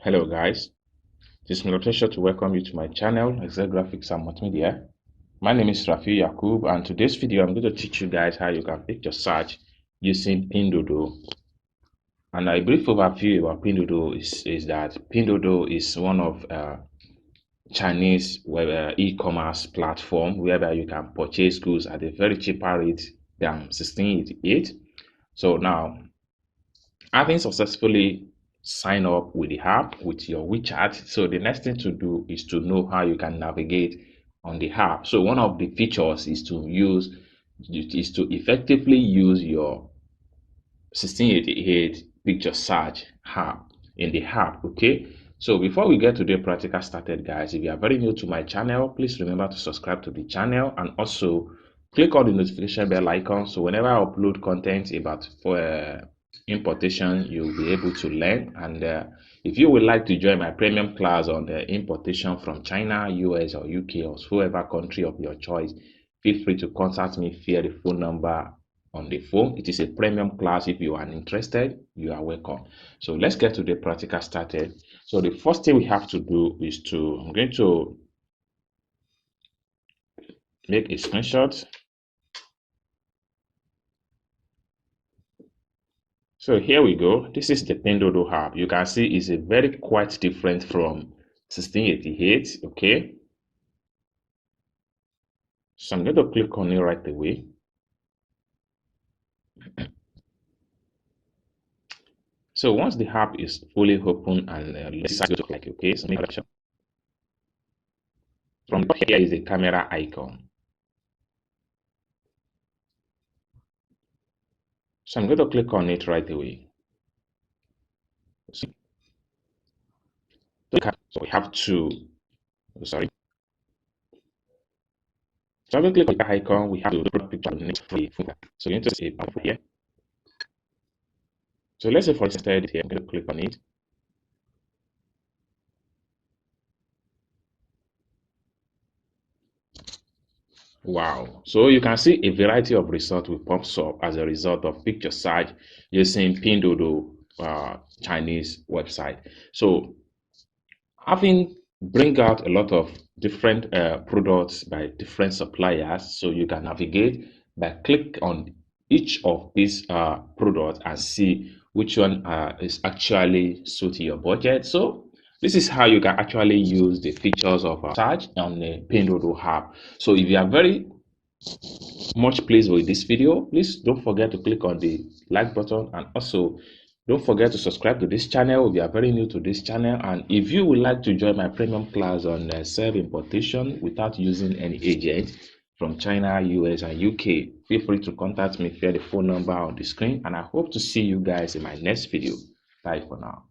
Hello guys, it is my pleasure to welcome you to my channel, Excel Graphics and Multimedia. My name is Rafi Yakub, and today's video I'm going to teach you guys how you can picture search using Pinduoduo. And a brief overview about Pinduoduo is that Pinduoduo is one of Chinese e-commerce platform whereby you can purchase goods at a very cheaper rate than 1688. So now, having successfully sign up with the app with your WeChat, so the next thing to do is to know how you can navigate on the app. So one of the features is to effectively use your 1688 picture search app in the app. Okay, so before we get to the practical started, guys, if you are very new to my channel, please remember to subscribe to the channel and also click on the notification bell icon, so whenever I upload content about importation, you'll be able to learn. And if you would like to join my premium class on the importation from China, US, or UK, or whoever country of your choice, feel free to contact me via the phone number on the phone. It is a premium class. If you are interested, you are welcome. So let's get to the practical started. So the first thing we have to do is I'm going to make a screenshot. So here we go. This is the Pinduoduo app. You can see it's a very quite different from 1688. Okay. So I'm going to click on it right away. So once the app is fully open and let's look like okay, so make sure. From here is the camera icon. So I'm going to click on it right away. So we have to, sorry. So when we click on the icon, we have to put a picture of the next free. So you need to say here. So let's say for instance here, I'm going to click on it. Wow, so you can see a variety of results will pop up as a result of picture search using Pinduoduo Chinese website. So having bring out a lot of different products by different suppliers, so you can navigate by click on each of these products and see which one is actually suiting your budget. So this is how you can actually use the features of search on the Pinduoduo app. So if you are very much pleased with this video, please don't forget to click on the like button, and also don't forget to subscribe to this channel if you are very new to this channel. And if you would like to join my premium class on self-importation without using any agent from China, US, and UK, feel free to contact me via the phone number on the screen, and I hope to see you guys in my next video. Bye for now.